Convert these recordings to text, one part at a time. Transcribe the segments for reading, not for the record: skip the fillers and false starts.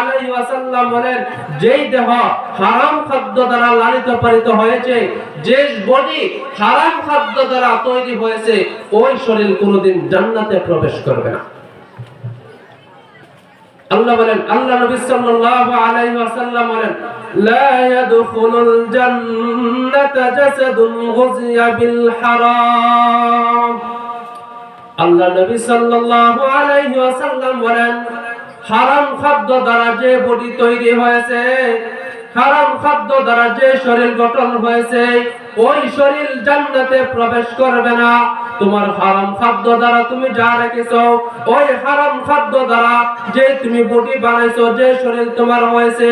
আলাইহি ওয়াসাল্লাম বলেন, যেই দেহ হারাম খাদ্য দ্বারা লালিত পালিত হয়েছে, যে বডি হারাম খাদ্য দ্বারা তৈরি হয়েছে, ওই শরীর কোনোদিন জান্নাতে প্রবেশ করবে না। আল্লাহ বলেন, আল্লাহ নবী সাল্লাল্লাহু আলাইহি ওয়াসাল্লাম বলেন, লা ইয়াদখুলুল জান্নাতা জাসাদুন গুযিয়া বিল হারাম। আল্লাহ নবী সাল্লাল্লাহু আলাইহি ওয়াসাল্লাম বলেন, হারাম খাদ্য দ্বারা যে বডি তৈরি হয়েছে, হারাম খাদ্য দ্বারা যে শরীর গঠন হয়েছে, ওই শরীর জান্নাতে প্রবেশ করবে না। তোমার হারাম খাদ্য দ্বারা তুমি যা রেখেছো, ওই হারাম খাদ্য দ্বারা যে তুমি বডি বানাইছো, যে শরীর তোমার হয়েছে,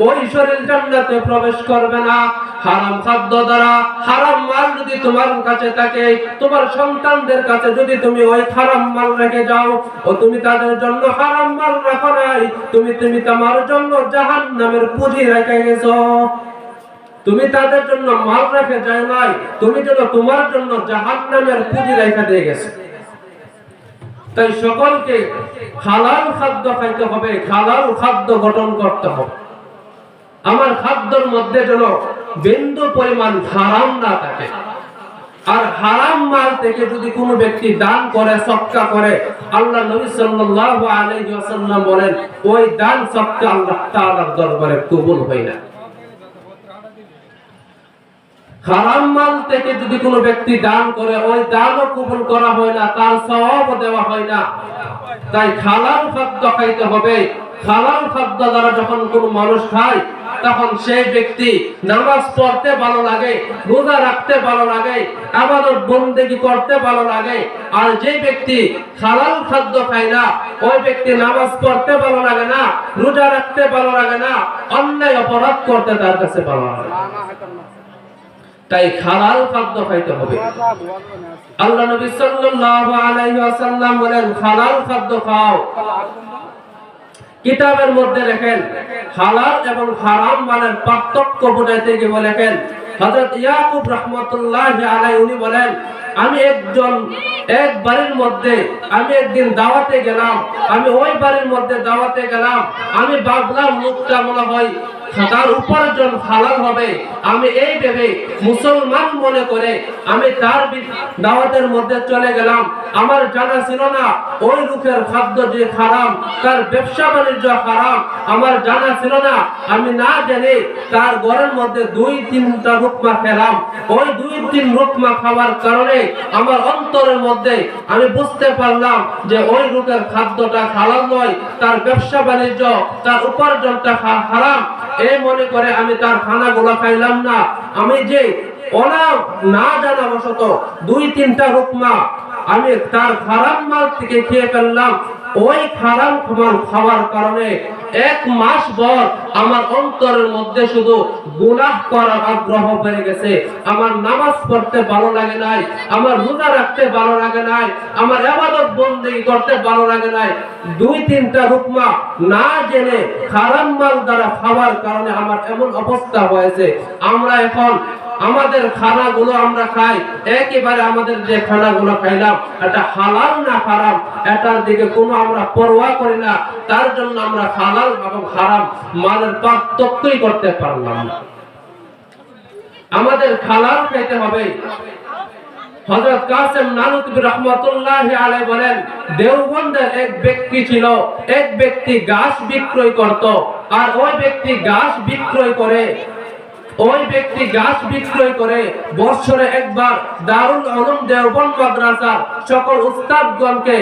ওই শরীর জান্নাতে প্রবেশ করবে না। হারাম খাদ্য দ্বারা হারাম মাল যদি তোমার কাছে থাকে, তোমার সন্তানদের কাছে যদি তুমি ওই হারাম মাল রেখে যাও, ও তুমি তাদের জন্য হারাম মাল রাখো নাই, তুমি তোমার জন্য জাহান্নামের পুঁজি রেখে গেছো। তুমি তাদের জন্য মাল রেখে যাও নাই, তুমি যেন তোমার জন্য জাহান্নামের পুঁজি রেখে দিয়ে গেছো। তাই সকলকে হালাল খাদ্য খাইতে হবে, হালাল খাদ্য গঠন করতে হবে। আমার খাদ্যের মধ্যে যেন বিন্দু পরিমাণ হারাম না থাকে। আর হারাম মাল থেকে যদি কোনো ব্যক্তি দান করে, সদকা করে, আল্লাহ নবী সাল্লাল্লাহু আলাইহি ওয়াসাল্লাম বলেন, ওই দান সদকা আল্লাহ তাআলার দরবারে কবুল হয় না। হারাম মাল থেকে যদি কোনো ব্যক্তি দান করে, ওই দানও কবুল করা হয় না, তার সওয়াবও দেওয়া হয় না। তাই হালাল খাদ্য খাইতে হবে। হালাল খাদ্য দ্বারা যখন কোনো মানুষ খায়, তখন সেই ব্যক্তি নামাজ পড়তে ভালো লাগে, রোজা রাখতে ভালো লাগে, ইবাদত বন্দেগী করতে ভালো লাগে। আর যে ব্যক্তি হালাল খাদ্য খায় না, ওই ব্যক্তি নামাজ পড়তে ভালো লাগে না, রোজা রাখতে ভালো লাগে না, অন্যায় অপরাধ করতে তার কাছে ভালো লাগে। তাই হালাল খাদ্য খাইতে হবে। আল্লাহ নবী সাল্লাল্লাহু আলাইহি ওয়াসাল্লাম বলেন, হালাল খাদ্য খাও। কিতাবের মধ্যে লেখেন, হালাল এবং হারাম মানের পার্থক্য বোঝাইতে গিয়ে লেখেন, হযরত ইয়াকুব রাহমাতুল্লাহি আলাইহি উনি বলেন, আমি এক বাড়ির মধ্যে আমি একদিন দাওয়াতে গেলাম, আমি ওই বাড়ির মধ্যে দাওয়াতে গেলাম, আমি ভাবলাম মুখটা মনে হয় তার উপার্জন হালাল হবে, আমি এই ভেবে মুসলমান মনে করে আমি তার দাওয়াতের মধ্যে চলে গেলাম। আমার জানা ছিল না ওই লোকের খাদ্য যে হারাম, তার ব্যবসা বাণিজ্য হারাম, আমার জানা ছিল না। আমি না জেনে তার ঘরের মধ্যে 2-3টা রুকমা খেলাম। ওই 2-3 রুকমা খাওয়ার কারণে আমার অন্তরের মধ্যে আমি বুঝতে পারলাম যে ওই লোকের খাদ্যটা হালাল নয়, তার ব্যবসা বাণিজ্য, তার উপার্জনটা হারাম। এই মনে করে আমি তার খানাগুলো খাইলাম না। আমি যে না জানা বশত 2-3টা রুকমা আমি তার হারাম মাল থেকে খেয়ে ফেললাম। ওই হারাম খাওয়ার কারণে 1 মাস ভর আমার অন্তরের মধ্যে শুধু গুনাহ করার আগ্রহ বেড়ে গেছে। আমার নামাজ পড়তে ভালো লাগে নাই, আমার রোজা রাখতে ভালো লাগে নাই, আমার ইবাদত বন্দেগী করতে ভালো লাগে নাই। 2-3টা রুকমা না জেনে হারাম মাল দ্বারা খাওয়ার কারণে আমার এমন অবস্থা হয়েছে। আমরা এখন আমাদের খানাগুলো আমরা খাই, একেবারে আমাদের যে খানাগুলো খাইলাম এটা হালাল না হারাম, এটার দিকে কোনো আমরা পরোয়া করি না। তার জন্য আমরা হালাল এবং হারাম মানের পার্থক্যই করতে পারলাম না। আমাদের হালাল খাইতে হবে। হযরত কাসেম নানুতুবি রাহমাতুল্লাহি আলাইহি বলেন, দেওবন্দের এক ব্যক্তি ছিল, এক ব্যক্তি ঘাস বিক্রয় করত। আর ওই ব্যক্তি ঘাস বিক্রয় করে বছরে একবার দারুল উলুম দেওবন্দ মাদ্রাসার সকল উস্তাদগণকে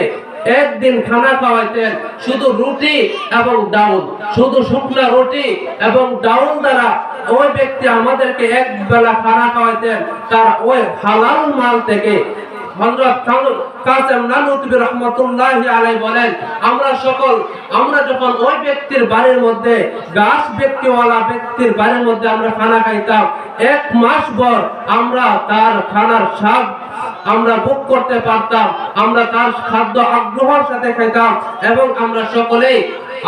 একদিন খানা খাওয়াইতেন, শুধু রুটি এবং ডাউল, শুধু শুকনা রুটি এবং ডাউল দ্বারা ওই ব্যক্তি আমাদেরকে এক বেলা খানা খাওয়াইতেন। তার ওই হালাল মাল থেকে হযরত কাসেম নানুতুবি রাহমাতুল্লাহি আলাইহি বলেন, আমরা যখন ওই ব্যক্তির বাড়ির মধ্যে ব্যক্তির বাড়ির মধ্যে আমরা খানা খাইতাম, 1 মাস ভর আমরা তার খানার স্বাদ আমরা ভোগ করতে পারতাম। আমরা তার খাদ্য আগ্রহের সাথে খাইতাম এবং আমরা সকলেই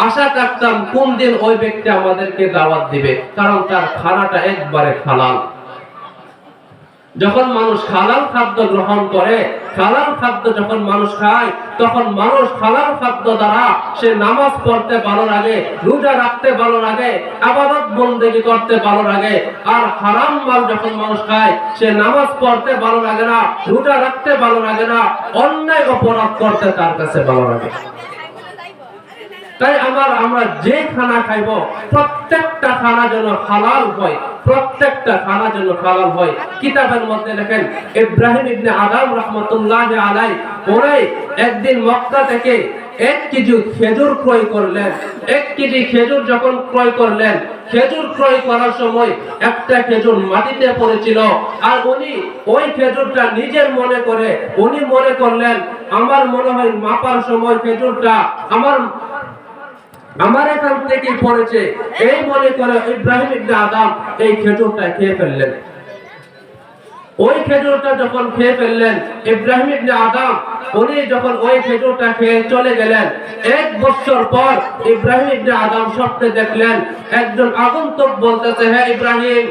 আশা রাখতাম কোন দিন ওই ব্যক্তি আমাদেরকে দাওয়াত দিবে, কারণ তার খানাটা একবারে হালাল। যখন মানুষ হালাল খাদ্য গ্রহণ করে, হালাল খাদ্য যখন মানুষ খায়, তখন মানুষ হালাল খাদ্য দ্বারা সে নামাজ পড়তে ভালো লাগে, রোজা রাখতে ভালো লাগে, ইবাদত বন্দেগী করতে ভালো লাগে। আর হারাম মাল যখন মানুষ খায়, সে নামাজ পড়তে ভালো লাগে না, রোজা রাখতে ভালো লাগে না, অন্যায় অপরাধ করতে তার কাছে ভালো লাগে। তাই আমরা যে খানা খাইব, প্রত্যেকটা খানা যেন হালাল হয়, প্রত্যেকটা খানা যেন হালাল হয়। কিতাবের মধ্যে লেখেন ইব্রাহিম ইবনে আদম রাহমাতুল্লাহি আলাইহি ওরাই একদিন মক্কা থেকে 1 কেজি খেজুর ক্রয় করলেন। 1 কেজি খেজুর যখন ক্রয় করলেন, খেজুর ক্রয় করার সময় একটা খেজুর মাটিতে পড়েছিল, আর উনি ওই খেজুরটা নিজের মনে করে উনি মনে করলেন আমার মনে হয় মাপার সময় খেজুরটা আমার এখান থেকে পড়েছে, এই মনে করে ইব্রাহিম ইবনে আদম এই খেজুরটা খেয়ে ফেললেন। ওই খেজুরটা যখন খেয়ে ফেললেন, ইব্রাহিম ইবনে আদম উনি যখন ওই খেজুরটা খেয়ে চলে গেলেন, 1 বছর পর ইব্রাহিম ইবনে আদম স্বপ্নে দেখলেন একজন আগন্তুক বলতেছে, হ্যাঁ ইব্রাহিম,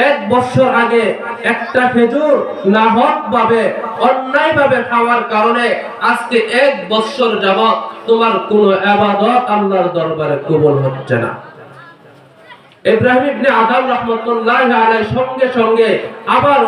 1 বছর আগে একটা খেজুর নাহক ভাবে অন্যায় ভাবে খাওয়ার কারণে আজকে 1 বছর যাবত তোমার কোন ইবাদত আল্লাহর দরবারে কবুল হচ্ছে না। ইব্রাহিম ইবনে আদম রাহমাতুল্লাহি আলাইহি সঙ্গে সঙ্গে আবার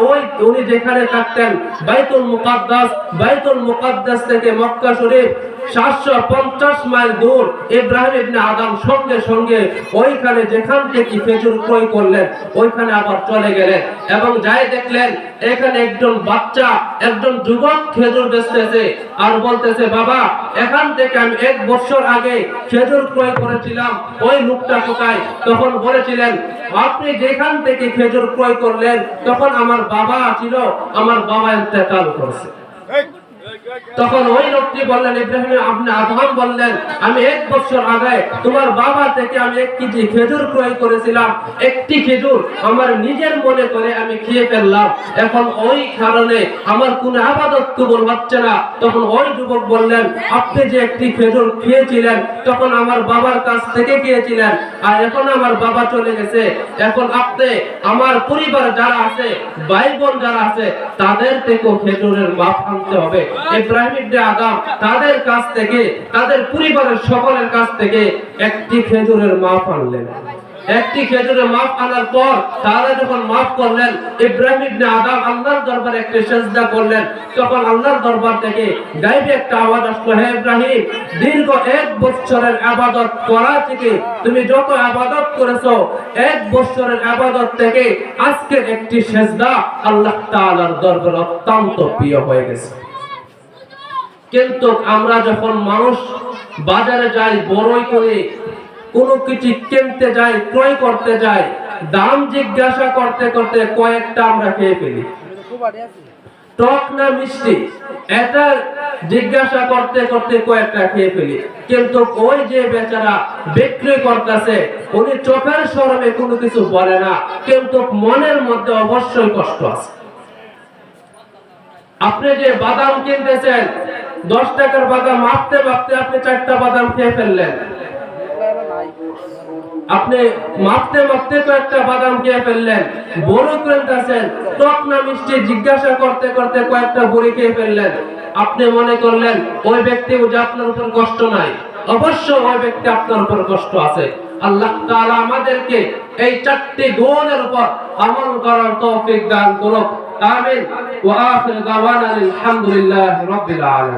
উনি যেখানে থাকতেন বাইতুল মুকাদ্দাস থেকে মক্কা শরীফ 750 মাইল দূর, ইব্রাহিম ইবনে আদম সঙ্গে সঙ্গে ওইখানে যেখান থেকে খেজুর ক্রয় করলেন ওইখানে আবার চলে গেলেন এবং যাই দেখলেন এখানে একজন বাচ্চা, একজন যুবক খেজুর বেচতেছে আর বলতেছে, বাবা এখান থেকে আমি 1 বছর আগে খেজুর ক্রয় করেছিলাম, ওই লোকটা কোথায়? তখন বলেছিলেন, আপনি যেখান থেকে খেজুর ক্রয় করলেন তখন আমার বাবা ছিল, আমার বাবা ইন্তেকাল করেছে। তখন ওই লোকটি বললেন, ইব্রাহিম আপনি আদম বললেন, আমি 1 বছর আগে তোমার বাবা থেকে আমি 1 কেজি খেজুর ক্রয় করেছিলাম, একটি খেজুর আমার নিজের মনে করে আমি খেয়ে ফেললাম, এখন ওই কারণে আমার কোনো ইবাদত কবুল হচ্ছে না। তখন ওই যুবক বললেন, আপনি যে একটি খেজুর খেয়েছিলেন তখন আমার বাবার কাছ থেকে খেয়েছিলেন, আর এখন আমার বাবা চলে গেছে, এখন আপনি আমার পরিবার যারা আছে, ভাই বোন যারা আছে, তাদের থেকেও খেজুরের মাপ আনতে হবে। ইব্রাহিম ইবনে আদম তাদের কাছ থেকে, তাদের পরিবারের সকলের কাছ থেকে একটি খেজুরের মাপ আনলেন। একটি খেজুরের মাপ আনার পর তারা যখন মাফ করলেন, ইব্রাহিম ইবনে আদম আল্লাহর দরবারে একটি সিজদা করলেন। তখন আল্লাহর দরবার থেকে গায়বী একটা আওয়াজ আসলো, হে ইব্রাহিম, দীর্ঘ 1 বছরের ইবাদত করা থেকে তুমি যত ইবাদত করেছো, 1 বছরের ইবাদত থেকে আজকের একটি সিজদা আল্লাহ তাআলার দরবারে অত্যন্ত প্রিয় হয়ে গেছে। কিন্তু আমরা যখন মানুষ বাজারে যাই, বড়ই করে কোনো কিছু কিনতে যাই, ক্রয় করতে যাই, দাম জিজ্ঞাসা করতে করতে কয়েকটা আমরা খেয়ে ফেলি, টক না মিষ্টি এটা জিজ্ঞাসা করতে করতে কয়েকটা খেয়ে ফেলি। কিন্তু ওই যে বেচারা বিক্রি করতেছে উনি চোখের শরমে কোনো কিছু বলে না, কিন্তু মনের মধ্যে অবশ্যই কষ্ট আছে। আপনি যে বাদাম কিনতেছেন, 10 টাকার বাদাম মাপতে মাপতে আপনি 4টা বাদাম খেয়ে ফেললেন, আপনি মাপতে মাপতে কয়েকটা বাদাম খেয়ে ফেললেন। বড়ি কিনতেছেন, টক না মিষ্টি জিজ্ঞাসা করতে করতে কয়েকটা বড়ি খেয়ে ফেললেন। আপনি মনে করলেন ওই ব্যক্তি যে আপনার উপর কষ্ট নাই, অবশ্য ওই ব্যক্তি আপনার উপর কষ্ট আছে। আল্লাহ তাআলা আমাদেরকে এই 4টি গুণের উপর আমল করার তৌফিক দান করুন। আমিন। ওয়া আখিরু দাওয়ানা আলহামদুলিল্লাহি রাব্বিল আলামিন।